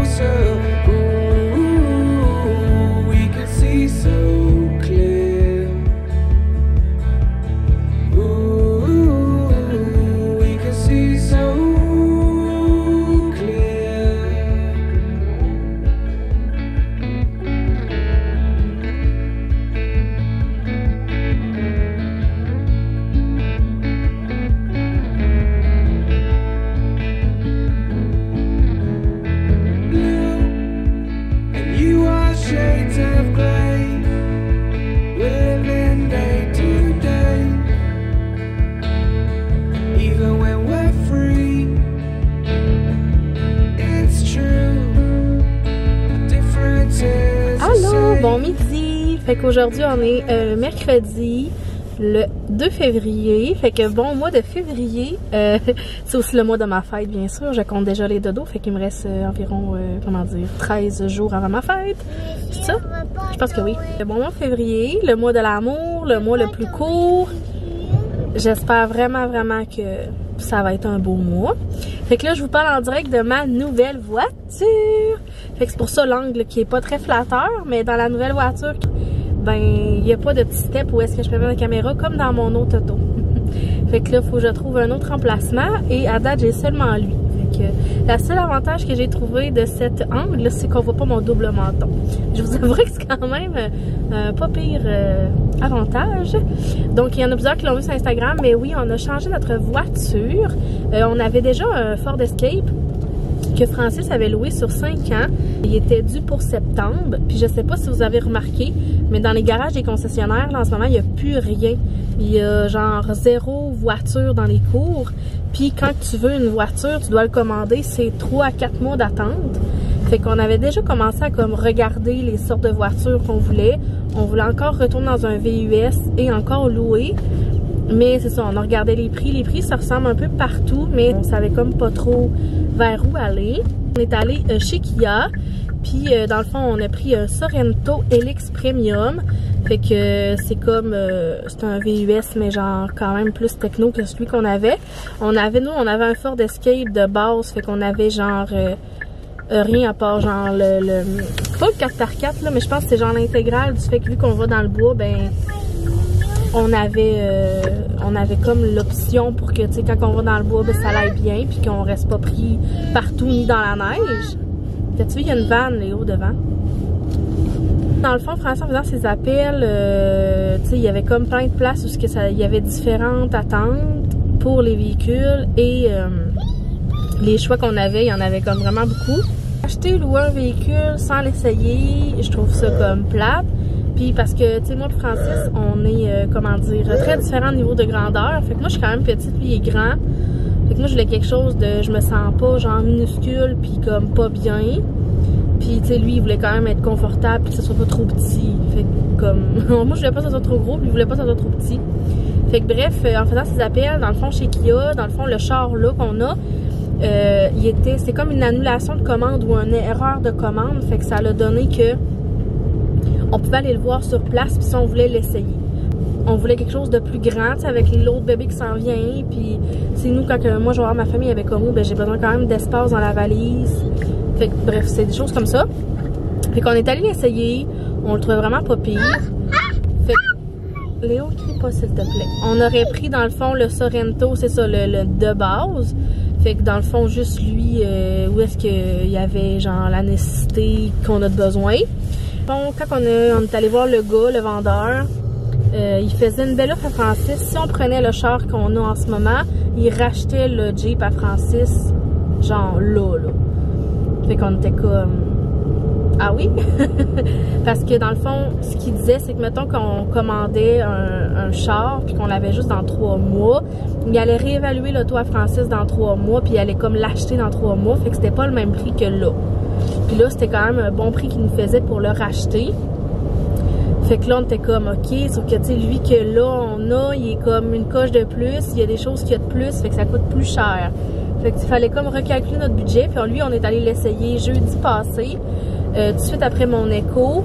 closer. Ooh, we can see so clear. Ooh, we can see so shades of grey, living day to day. Even when we're free, it's true. Differences. Allô, bon midi. Fait qu'aujourd'hui on est mercredi, le 2 février. Fait que bon mois de février, c'est aussi le mois de ma fête bien sûr. Je compte déjà les dodos, fait qu'il me reste environ, comment dire, 13 jours avant ma fête. C'est ça? Je pense que oui. Le bon mois de février, le mois de l'amour, le mois le plus court. J'espère vraiment que ça va être un beau mois. Fait que là, je vous parle en direct de ma nouvelle voiture. Fait que c'est pour ça l'angle qui est pas très flatteur, mais dans la nouvelle voiture, ben, il n'y a pas de petit step où est-ce que je peux mettre la caméra comme dans mon autre auto. Fait que là, il faut que je trouve un autre emplacement et à date, j'ai seulement lui. Fait que la seule avantage que j'ai trouvé de cet angle, c'est qu'on voit pas mon double menton. Je vous avouerai que c'est quand même pas pire avantage. Donc, il y en a plusieurs qui l'ont vu sur Instagram, mais oui, on a changé notre voiture. On avait déjà un Ford Escape que Francis avait loué sur 5 ans. Il était dû pour septembre. Puis je sais pas si vous avez remarqué, mais dans les garages des concessionnaires, là, en ce moment, il n'y a plus rien. Il y a genre 0 voiture dans les cours. Puis quand tu veux une voiture, tu dois le commander, c'est 3 à 4 mois d'attente. Fait qu'on avait déjà commencé à comme regarder les sortes de voitures qu'on voulait. On voulait encore retourner dans un VUS et encore louer. Mais c'est ça, on a regardé les prix. Les prix, ça ressemble un peu partout, mais on savait comme pas trop vers où aller. On est allé chez Kia, puis dans le fond, on a pris un Sorento LX Premium. Fait que c'est comme, c'est un VUS, mais genre quand même plus techno que celui qu'on avait. Nous, on avait un Ford Escape de base, fait qu'on avait genre rien à part genre pas le 4x4 là, mais je pense que c'est genre l'intégrale du fait que vu qu'on va dans le bois, ben on avait comme l'option pour que, tu sais, quand on va dans le bois, ben, ça aille bien, puis qu'on reste pas pris partout ni dans la neige. T'as-tu vu, il y a une vanne, Léo, devant. Dans le fond, François, en faisant ses appels, tu sais, il y avait comme plein de places où il y avait différentes attentes pour les véhicules et les choix qu'on avait, il y en avait comme vraiment beaucoup. Acheter ou louer un véhicule sans l'essayer, je trouve ça comme plate. Puis parce que, tu sais, moi et Francis, on est, comment dire, très différents au niveau de grandeur. Fait que moi, je suis quand même petite, lui, il est grand. Fait que moi, je voulais quelque chose de, je me sens pas, genre, minuscule, puis comme pas bien. Puis, tu sais, lui, il voulait quand même être confortable, puis que ce soit pas trop petit. Fait que, comme, moi, je voulais pas que ce soit trop gros, puis il voulait pas que ce soit trop petit. Fait que, bref, en faisant ses appels, dans le fond, chez Kia, dans le fond, le char là qu'on a, c'est comme une annulation de commande ou une erreur de commande. Fait que ça l'a donné que on pouvait aller le voir sur place, puis si on voulait l'essayer. On voulait quelque chose de plus grand, tu sais, avec l'autre bébé qui s'en vient, puis c'est nous, quand moi je vais voir ma famille avec Homo, ben j'ai besoin quand même d'espace dans la valise. Fait que bref, c'est des choses comme ça. Fait qu'on est allé l'essayer, on le trouvait vraiment pas pire. Fait que, Léo, crie pas s'il te plaît. On aurait pris dans le fond le Sorento, c'est ça, le de base. Fait que dans le fond, juste lui, où est-ce qu'il y avait genre la nécessité qu'on a de besoin. Bon, quand on est allé voir le gars, le vendeur, il faisait une belle offre à Francis. Si on prenait le char qu'on a en ce moment, il rachetait le Jeep à Francis, genre là. Fait qu'on était comme, ah oui? Parce que dans le fond, ce qu'il disait, c'est que mettons qu'on commandait un char, puis qu'on l'avait juste dans 3 mois, il allait réévaluer l'auto à Francis dans 3 mois, puis il allait comme l'acheter dans 3 mois, fait que c'était pas le même prix que là. Puis là, c'était quand même un bon prix qu'il nous faisait pour le racheter. Fait que là, on était comme, ok, sauf que, tu sais, lui que là, on a, il est comme une coche de plus, il y a des choses qu'il y a de plus, fait que ça coûte plus cher. Fait que il fallait comme recalculer notre budget, puis lui, on est allé l'essayer jeudi passé, tout de suite après mon écho.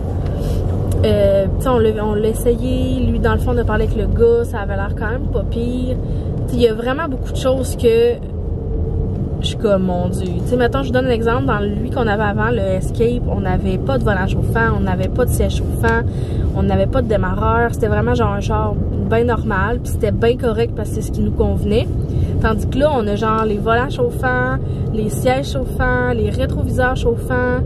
On l'a essayé, lui, dans le fond, on a parlé avec le gars, ça avait l'air quand même pas pire. Il y a vraiment beaucoup de choses que je comme, mon Dieu. Tu sais, mettons, je donne un exemple. Dans lui qu'on avait avant, le Escape, on n'avait pas de volant chauffant, on n'avait pas de siège chauffant, on n'avait pas de démarreur. C'était vraiment genre un char bien normal, puis c'était bien correct parce que c'est ce qui nous convenait. Tandis que là, on a genre les volants chauffants, les sièges chauffants, les rétroviseurs chauffants.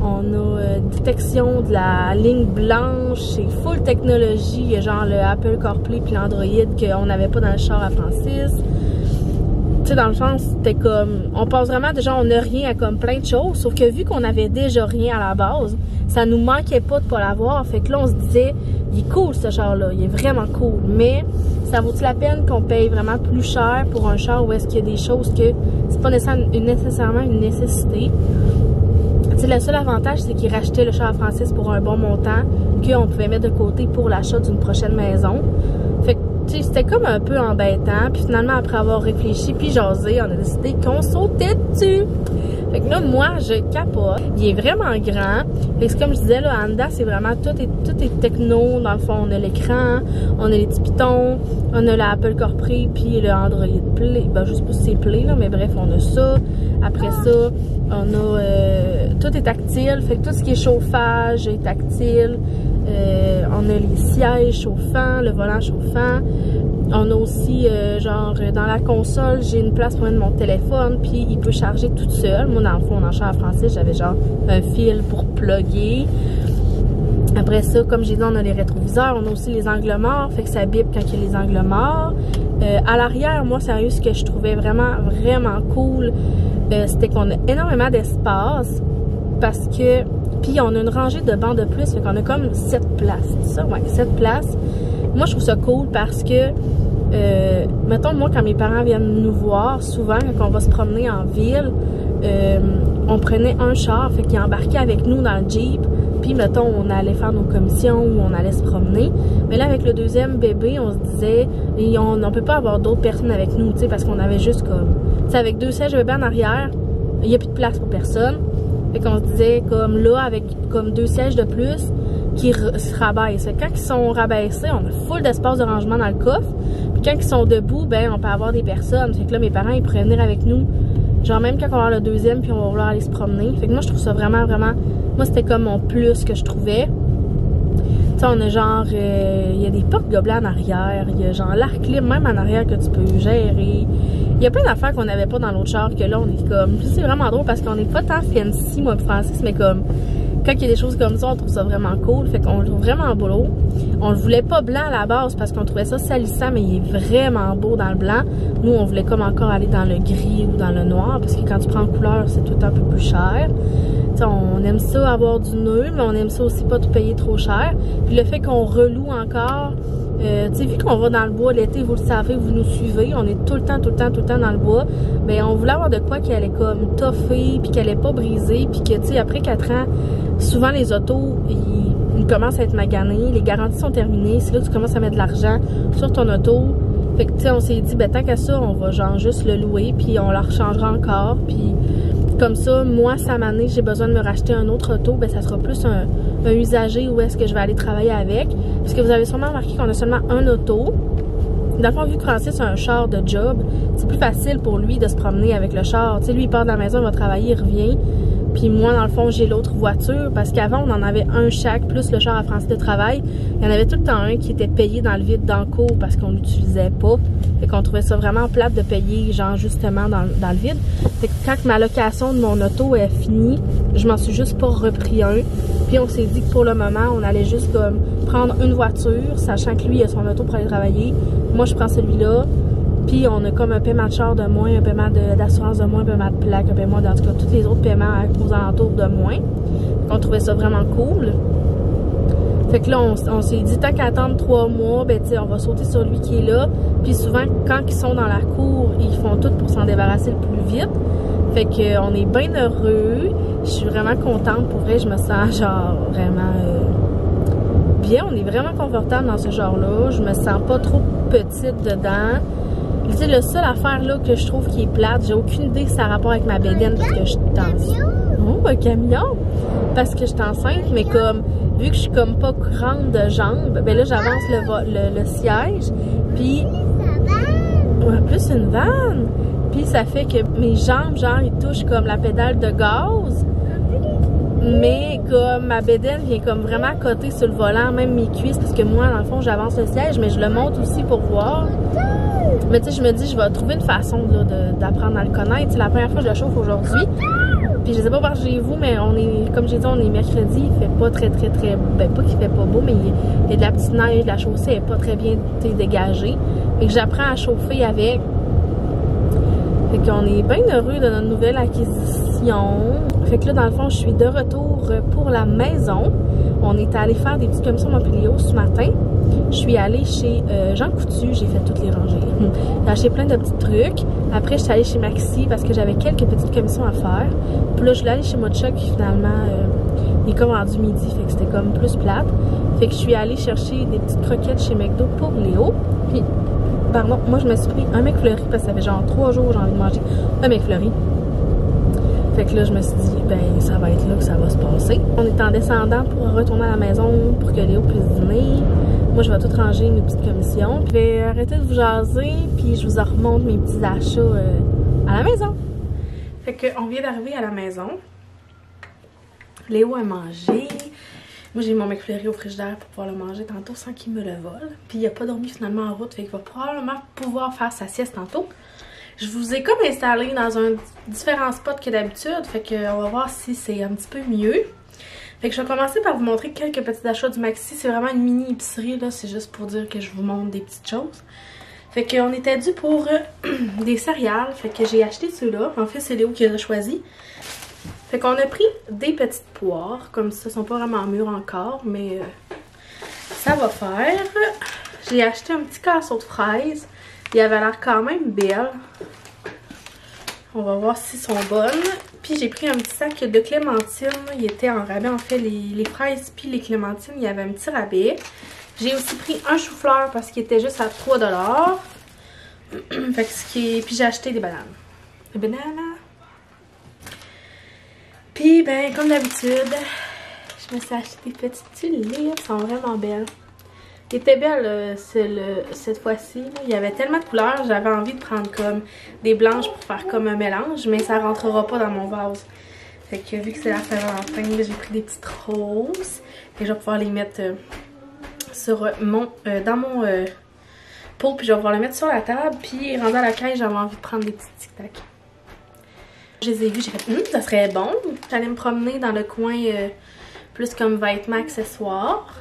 On a détection de la ligne blanche, c'est full technologie. Il y a genre le Apple CarPlay puis l'Android qu'on n'avait pas dans le char à Francis. Tu sais, dans le sens, c'était comme... On pense vraiment déjà, on n'a rien à comme plein de choses. Sauf que vu qu'on avait déjà rien à la base, ça nous manquait pas de pas l'avoir. Fait que là, on se disait, il est cool ce char-là, il est vraiment cool. Mais ça vaut-il la peine qu'on paye vraiment plus cher pour un char où est-ce qu'il y a des choses que c'est pas nécessairement une nécessité? Tu sais, le seul avantage, c'est qu'il rachetait le char à Francis pour un bon montant qu'on pouvait mettre de côté pour l'achat d'une prochaine maison. Fait que, tu sais, c'était comme un peu embêtant. Puis finalement, après avoir réfléchi puis jasé, on a décidé qu'on sautait dessus. Fait que là, moi, je capote. Il est vraiment grand. Fait que c'est comme je disais, là, en dedans, c'est vraiment tout est techno. Dans le fond, on a l'écran, on a les petits pitons, on a l'Apple CarPlay puis le Android Play. Ben, je sais pas si c'est Play, là, mais bref, on a ça. Après ça, on a... tout est tactile. Fait que tout ce qui est chauffage est tactile. On a les sièges chauffants, le volant chauffant. On a aussi, genre, dans la console, j'ai une place pour mettre mon téléphone, puis il peut charger tout seul. Moi, dans le fond, dans le char à Francis, j'avais genre un fil pour plugger. Après ça, comme j'ai dit, on a les rétroviseurs. On a aussi les angles morts, fait que ça bip quand il y a les angles morts. À l'arrière, moi, sérieux, ce que je trouvais vraiment, vraiment cool, c'était qu'on a énormément d'espace, parce que... Puis on a une rangée de bancs de plus, fait qu'on a comme 7 places. C'est ça? Ouais, 7 places. Moi, je trouve ça cool parce que, mettons, moi, quand mes parents viennent nous voir, souvent, quand on va se promener en ville, on prenait un char, fait qu'ils embarquaient avec nous dans le Jeep, puis, mettons, on allait faire nos commissions ou on allait se promener. Mais là, avec le deuxième bébé, on se disait, on peut pas avoir d'autres personnes avec nous, tu sais, parce qu'on avait juste comme, tu sais, avec 2 sièges de bébé en arrière, il n'y a plus de place pour personne. Fait qu'on se disait, comme là, avec comme 2 sièges de plus, qui se rabaissent. Quand ils sont rabaissés, on a full d'espace de rangement dans le coffre. Puis quand ils sont debout, ben on peut avoir des personnes. Fait que là, mes parents, ils pourraient venir avec nous. Genre même quand on va avoir le deuxième, puis on va vouloir aller se promener. Fait que moi, je trouve ça vraiment, vraiment... Moi, c'était comme mon plus que je trouvais. Tu sais, on a genre... il y a des portes gobelets en arrière. Il y a genre l'arc-clim même en arrière que tu peux gérer. Il y a plein d'affaires qu'on n'avait pas dans l'autre char que là, on est comme... C'est vraiment drôle parce qu'on n'est pas tant fancy, moi et Francis, mais comme... Quand il y a des choses comme ça, on trouve ça vraiment cool. Fait qu'on le trouve vraiment beau. On le voulait pas blanc à la base parce qu'on trouvait ça salissant, mais il est vraiment beau dans le blanc. Nous, on voulait comme encore aller dans le gris ou dans le noir parce que quand tu prends en couleur, c'est tout un peu plus cher. T'sais, on aime ça avoir du nœud, mais on aime ça aussi pas tout payer trop cher. Puis le fait qu'on reloue encore... tu sais, vu qu'on va dans le bois l'été, vous le savez, vous nous suivez, on est tout le temps dans le bois, ben on voulait avoir de quoi qui allait comme toffer, puis qu'elle allait pas briser, puis que, tu sais, après 4 ans, souvent les autos, ils commencent à être maganés, les garanties sont terminées, c'est là que tu commences à mettre de l'argent sur ton auto. Fait que, tu sais, on s'est dit, ben tant qu'à ça, on va genre juste le louer, puis on la rechangera encore, puis... Comme ça, moi, cette année, j'ai besoin de me racheter un autre auto, ben ça sera plus un usager où est-ce que je vais aller travailler avec. Parce que vous avez sûrement remarqué qu'on a seulement un auto. Dans le fond, vu que Francis a un char de job, c'est plus facile pour lui de se promener avec le char. Tu sais, lui, il part de la maison, il va travailler, il revient. Puis moi, dans le fond, j'ai l'autre voiture parce qu'avant, on en avait un chaque, plus le char à Francis de travail. Il y en avait tout le temps un qui était payé dans le vide dans le cours parce qu'on l'utilisait pas. Fait qu'on trouvait ça vraiment plate de payer, genre, justement, dans le vide. Fait que quand ma location de mon auto est finie, je m'en suis juste pas repris un. Puis on s'est dit que pour le moment, on allait juste comme prendre une voiture, sachant que lui, il a son auto pour aller travailler. Moi, je prends celui-là. Puis on a comme un paiement de char de moins, un paiement d'assurance de moins, un paiement de plaque, un paiement en tout cas tous les autres paiements aux alentours de moins. On trouvait ça vraiment cool. Fait que là, on s'est dit, tant qu'à attendre 3 mois, ben tu sais, on va sauter sur lui qui est là. Puis souvent, quand ils sont dans la cour, ils font tout pour s'en débarrasser le plus vite. Fait que on est bien heureux. Je suis vraiment contente. Pour vrai, je me sens genre vraiment bien. On est vraiment confortable dans ce genre-là. Je me sens pas trop petite dedans. Tu sais, la seule affaire là que je trouve qui est plate, j'ai aucune idée si ça a rapport avec ma bédaine parce que je suis enceinte. Oh, un camion! Parce que je suis enceinte, mais comme, vu que je suis comme pas grande de jambes, ben là, j'avance le siège, puis... Ouais, plus une vanne! Puis ça fait que mes jambes, genre, ils touchent comme la pédale de gaz. Mais comme ma bédaine vient comme vraiment à côté sur le volant, même mes cuisses, parce que moi, dans le fond, j'avance le siège, mais je le monte aussi pour voir. Mais tu sais, je me dis, je vais trouver une façon d'apprendre à le connaître. C'est la première fois que je le chauffe aujourd'hui. Puis je sais pas par chez vous, mais on est, comme j'ai dit, on est mercredi, il fait pas très, ben pas qu'il fait pas beau, mais il y a de la petite neige, la chaussée est pas très bien dégagée. Fait que j'apprends à chauffer avec. Fait qu'on est bien heureux de notre nouvelle acquisition. Fait que là, dans le fond, je suis de retour pour la maison. On est allé faire des petites commissions Montpellier ce matin. Je suis allée chez Jean Coutu, j'ai fait toutes les rangées. J'ai acheté plein de petits trucs. Après, je suis allée chez Maxi parce que j'avais quelques petites commissions à faire. Puis là, je suis allée chez Mocha qui finalement, il est comme rendu midi, fait que c'était comme plus plate. Fait que je suis allée chercher des petites croquettes chez McDo pour Léo. Puis, pardon, moi je me suis pris un McFlurry parce que ça fait genre 3 jours que j'ai envie de manger un McFlurry. Fait que là, je me suis dit, ben, ça va être là que ça va se passer. On est en descendant pour retourner à la maison pour que Léo puisse dîner. Moi, je vais tout ranger mes petites commissions. Puis, je vais arrêter de vous jaser, puis je vous remonte mes petits achats à la maison. Fait que, on vient d'arriver à la maison. Léo a mangé. Moi, j'ai mon McFlurry au frigidaire pour pouvoir le manger tantôt sans qu'il me le vole. Puis, il n'a pas dormi finalement en route, fait qu'il va probablement pouvoir faire sa sieste tantôt. Je vous ai comme installé dans un différent spot que d'habitude, fait qu'on va voir si c'est un petit peu mieux. Fait que je vais commencer par vous montrer quelques petits achats du Maxi. C'est vraiment une mini épicerie, là, c'est juste pour dire que je vous montre des petites choses. Fait qu'on était dû pour des céréales, fait que j'ai acheté ceux-là. En fait, c'est Léo qui les a choisis. Fait qu'on a pris des petites poires, comme ça, sont pas vraiment mûres encore, mais ça va faire. J'ai acheté un petit casseau de fraises. Il avait l'air quand même belle. On va voir s'ils sont bonnes. Puis j'ai pris un petit sac de clémentines. Il était en rabais. En fait, les fraises puis les clémentines, il y avait un petit rabais. J'ai aussi pris un chou-fleur parce qu'il était juste à 3 $. Fait que puis j'ai acheté des bananes. Des bananes. Puis, ben, comme d'habitude, je me suis acheté des petites tulipes. Elles sont vraiment belles. Il était belle cette fois-ci. Il y avait tellement de couleurs, j'avais envie de prendre comme des blanches pour faire comme un mélange, mais ça rentrera pas dans mon vase. Fait que vu que c'est la Saint-Valentin, j'ai pris des petites roses. Et je vais pouvoir les mettre sur dans mon pot, puis je vais pouvoir les mettre sur la table. Puis rendu à la caisse, j'avais envie de prendre des petits tic-tac. Je les ai vus, j'ai fait ça serait bon. J'allais me promener dans le coin plus comme vêtements, accessoires.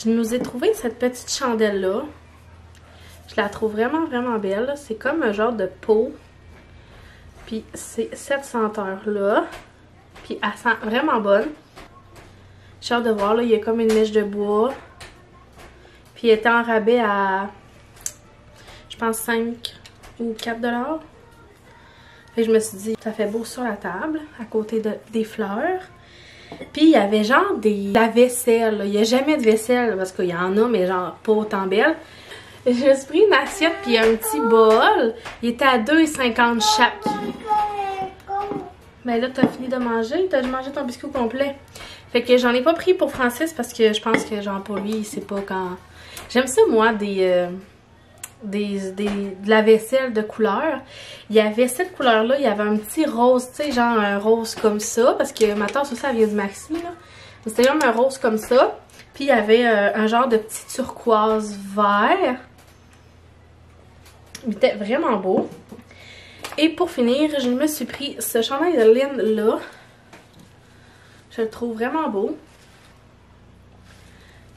Je nous ai trouvé cette petite chandelle-là. Je la trouve vraiment, vraiment belle. C'est comme un genre de pot. Puis c'est cette senteur-là. Puis elle sent vraiment bonne. J'ai hâte de voir, là, il y a comme une mèche de bois. Puis elle était en rabais à, je pense, 5 ou 4 $. Fait que je me suis dit, ça fait beau sur la table, à côté des fleurs. Puis il y avait genre la vaisselle, là. Il n'y a jamais de vaisselle parce qu'il y en a mais genre pas autant belle. Je me suis pris une assiette puis un petit bol. Il était à 2,50 $. chaque. Mais là t'as fini de manger, t'as mangé ton biscuit au complet. Fait que j'en ai pas pris pour Francis parce que je pense que genre pour lui il sait pas quand. J'aime ça moi de la vaisselle de couleur. Il y avait cette couleur là, il y avait un petit rose, tu sais, genre un rose comme ça, parce que ma tasse aussi elle vient du Maxi là. C'était comme un rose comme ça, puis il y avait un genre de petit turquoise vert. Il était vraiment beau. Et pour finir, je me suis pris ce chandail de laine là. Je le trouve vraiment beau.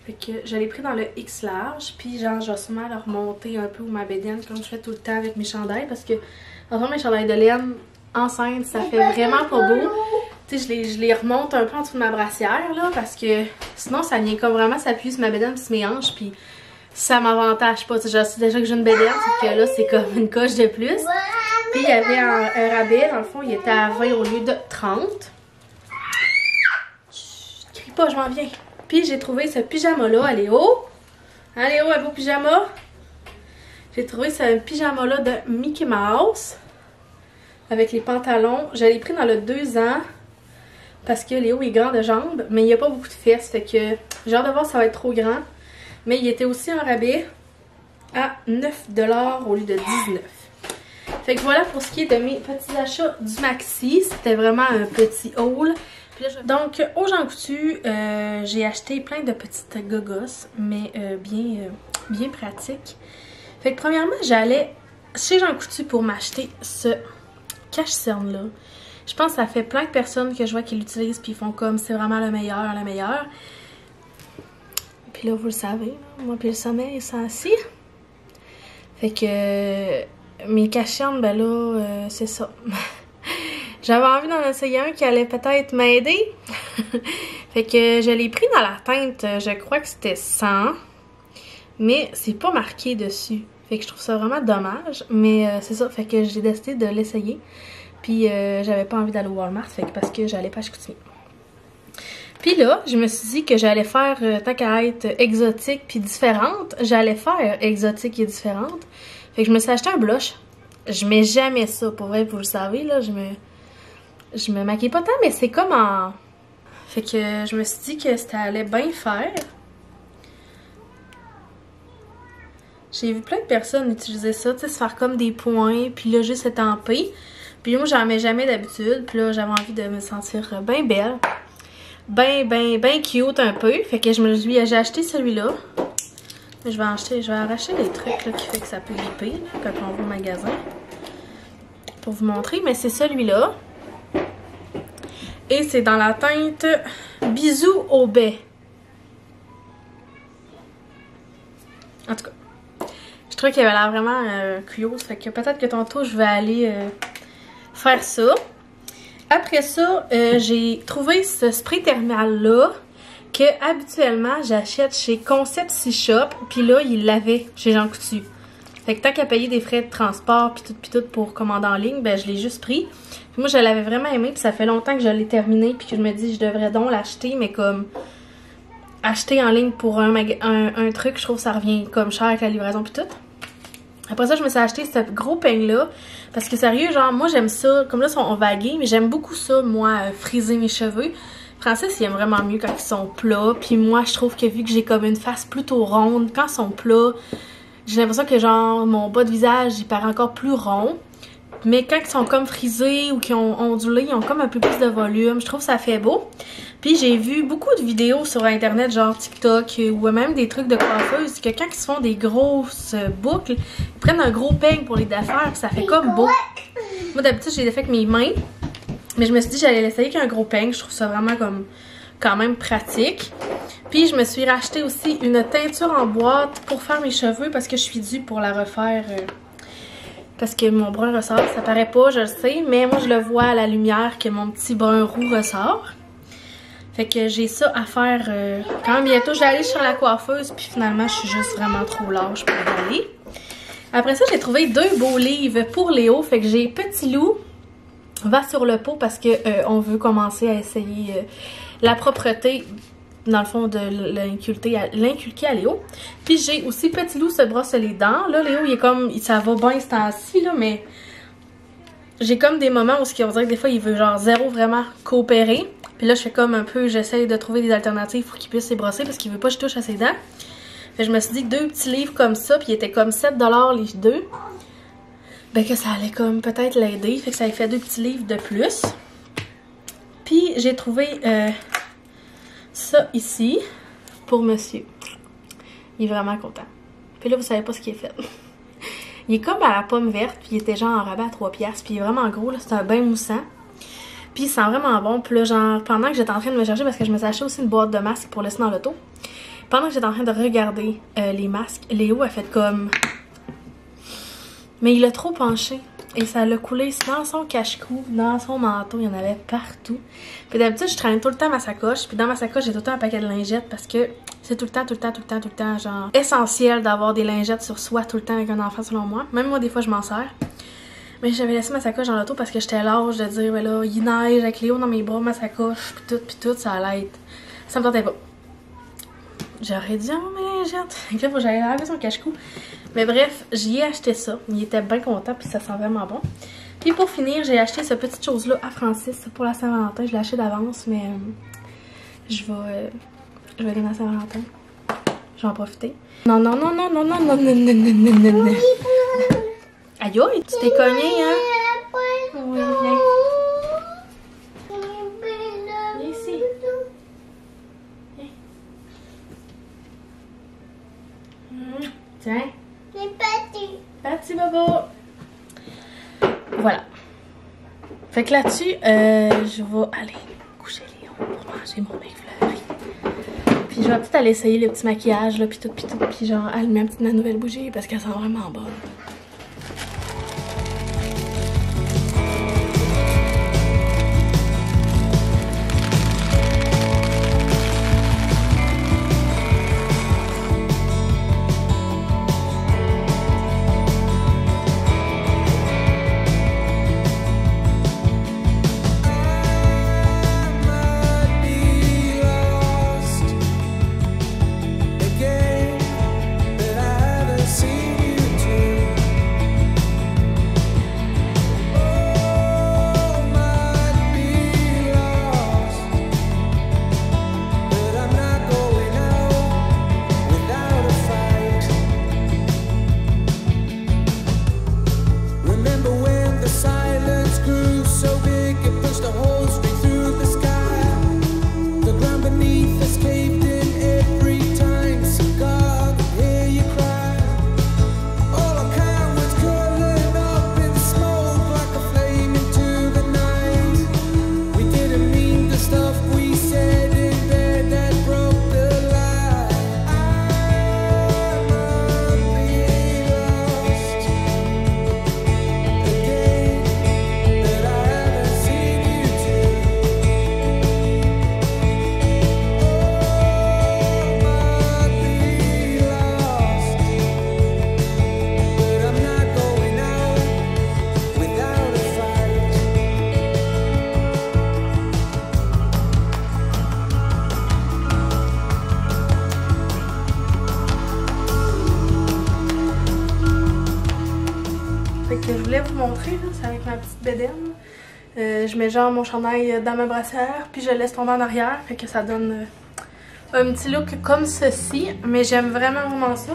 Fait que je l'ai pris dans le X large, puis genre je vais sûrement le remonter un peu ou ma bédaine comme je fais tout le temps avec mes chandails parce que dans le fond mes chandails de laine enceinte ça fait vraiment pas beau. Tu sais je les remonte un peu en dessous de ma brassière là parce que sinon ça vient comme vraiment s'appuyer sur ma bédaine puis sur mes hanches puis ça m'avantage pas. Tu sais, je sais déjà que j'ai une bédaine, c'est que là c'est comme une coche de plus. Puis il y avait un rabais, dans le fond il était à 20 au lieu de 30. Chut, crie pas, je m'en viens. Puis j'ai trouvé ce pyjama-là à Léo. Hein Léo, un beau pyjama? J'ai trouvé ce pyjama-là de Mickey Mouse. Avec les pantalons. Je l'ai pris dans le 2 ans. Parce que Léo est grand de jambes. Mais il n'y a pas beaucoup de fesses. Fait que j'ai hâte de voir si ça va être trop grand. Mais il était aussi en rabais à 9 $ au lieu de 19. Fait que voilà pour ce qui est de mes petits achats du Maxi. C'était vraiment un petit haul. Donc, aux Jean Coutu, j'ai acheté plein de petites gogos, mais bien pratiques. Fait que premièrement, j'allais chez Jean Coutu pour m'acheter ce cache-cerne là. Je pense que ça fait plein de personnes que je vois qui l'utilisent puis ils font comme c'est vraiment le meilleur. Puis là, vous le savez, moi puis le sommeil, c'est assis. Fait que mes cache-cernes, ben là, c'est ça. J'avais envie d'en essayer un qui allait peut-être m'aider. Fait que je l'ai pris dans la teinte, je crois que c'était 100. Mais c'est pas marqué dessus. Fait que je trouve ça vraiment dommage. Mais c'est ça, fait que j'ai décidé de l'essayer. Puis j'avais pas envie d'aller au Walmart, fait que parce que j'allais pas Chicoutimi. Puis là, je me suis dit que j'allais faire, tant qu'à être exotique puis différente, j'allais faire exotique et différente. Fait que je me suis acheté un blush. Je mets jamais ça, pour vrai, vous le savez, là, je me maquille pas tant, mais c'est comme en... Fait que je me suis dit que ça allait bien faire. J'ai vu plein de personnes utiliser ça, tu sais, se faire comme des points, puis là, juste étamper. Puis moi, j'en mets jamais d'habitude, puis là, j'avais envie de me sentir bien belle. Ben cute un peu. Fait que j'ai acheté celui-là. Mais je vais arracher les trucs là, qui fait que ça peut gripper là, quand on va au magasin. Pour vous montrer, mais c'est celui-là. Et c'est dans la teinte Bisous au baie. En tout cas, je trouvais qu'il avait l'air vraiment cute. Fait que peut-être que tantôt, je vais aller faire ça. Après ça, j'ai trouvé ce spray thermal-là que habituellement j'achète chez Concept Sea Shop. Puis là, il l'avait chez Jean Coutu. Fait que tant qu'à payer des frais de transport puis tout pour commander en ligne, ben je l'ai juste pris. Puis moi, je l'avais vraiment aimé, puis ça fait longtemps que je l'ai terminé, puis que je me dis je devrais donc l'acheter, mais comme acheter en ligne pour un truc, je trouve que ça revient comme cher avec la livraison puis tout. Après ça, je me suis acheté ce gros peigne-là, parce que sérieux, genre, moi j'aime ça, comme là, ils sont vagués, mais j'aime beaucoup ça, moi, friser mes cheveux. Francis, il aime vraiment mieux quand ils sont plats, puis moi, je trouve que vu que j'ai comme une face plutôt ronde, quand ils sont plats, j'ai l'impression que genre, mon bas de visage, il paraît encore plus rond. Mais quand ils sont comme frisés ou qu'ils ont ondulé, ils ont comme un peu plus de volume. Je trouve que ça fait beau. Puis j'ai vu beaucoup de vidéos sur internet, genre TikTok ou même des trucs de coiffeuse, que quand ils se font des grosses boucles, ils prennent un gros peigne pour les défaire, puis ça fait comme beau. Moi d'habitude, j'ai les fait avec mes mains. Mais je me suis dit j'allais l'essayer avec un gros peigne. Je trouve ça vraiment comme quand même pratique. Puis je me suis racheté aussi une teinture en boîte pour faire mes cheveux parce que je suis due pour la refaire. Parce que mon brun ressort, ça paraît pas, je le sais, mais moi je le vois à la lumière que mon petit brun roux ressort. Fait que j'ai ça à faire quand même bientôt. Je vais aller chez la coiffeuse, puis finalement je suis juste vraiment trop lâche pour y aller. Après ça, j'ai trouvé 2 beaux livres pour Léo. Fait que j'ai Petit Loup va sur le pot parce que on veut commencer à essayer la propreté, dans le fond, de l'inculquer à Léo. Puis j'ai aussi Petit Loup se brosse les dents. Là, Léo, il est comme, ça va bien ce temps-ci, là, mais j'ai comme des moments où on dirait que des fois, il veut genre zéro vraiment coopérer. Puis là, je fais comme un peu, j'essaie de trouver des alternatives pour qu'il puisse se brosser parce qu'il veut pas que je touche à ses dents. Fait que je me suis dit que 2 petits livres comme ça, puis ils étaient comme 7 $ les 2. Ben que ça allait comme peut-être l'aider. Fait que ça a fait 2 petits livres de plus. Puis j'ai trouvé ça ici pour monsieur. Il est vraiment content. Puis là, vous savez pas ce qu'il est fait. Il est comme à la pomme verte, puis il était genre en rabais à 3$. Puis il est vraiment gros, là, c'est un bain moussant. Puis il sent vraiment bon. Puis là, genre, pendant que j'étais en train de me chercher, parce que je me suis acheté aussi une boîte de masques pour laisser dans l'auto. Pendant que j'étais en train de regarder les masques, Léo a fait comme... Mais il a trop penché. Et ça l'a coulé dans son cache-cou, dans son manteau, il y en avait partout. Puis d'habitude, je traîne tout le temps ma sacoche. Puis dans ma sacoche, j'ai tout le temps un paquet de lingettes parce que c'est tout le temps, genre, essentiel d'avoir des lingettes sur soi tout le temps avec un enfant, selon moi. Même moi, des fois, je m'en sers. Mais j'avais laissé ma sacoche dans l'auto parce que j'étais lâche de dire, ben là, il neige avec Léo dans mes bras, ma sacoche, puis tout, ça allait être... Ça me tentait pas. J'aurais dit, oh, mes lingettes. Et puis là, faut que j'aille laver son cache-cou. Mais bref, j'y ai acheté ça. Il était bien content, puis ça sent vraiment bon. Puis pour finir, j'ai acheté cette petite chose-là à Francis pour la Saint-Valentin. Je l'ai acheté d'avance, mais je vais donner à Saint-Valentin. Je vais en profiter. Non. Aïe, aïe, tu t'es cogné, hein? Oui, viens. Viens ici. Viens. Tiens. Petit bobo. Voilà. Fait que là-dessus, je vais aller coucher Léon pour manger mon McFlurry. Puis je vais peut-être aller essayer le petit maquillage, là, puis tout, puis genre allumer un petit ma nouvelle bougie parce qu'elle sent vraiment bonne. Que je voulais vous montrer, c'est avec ma petite bédaine. Je mets genre mon chandail dans ma brassière, puis je laisse tomber en arrière, fait que ça donne un petit look comme ceci, mais j'aime vraiment ça.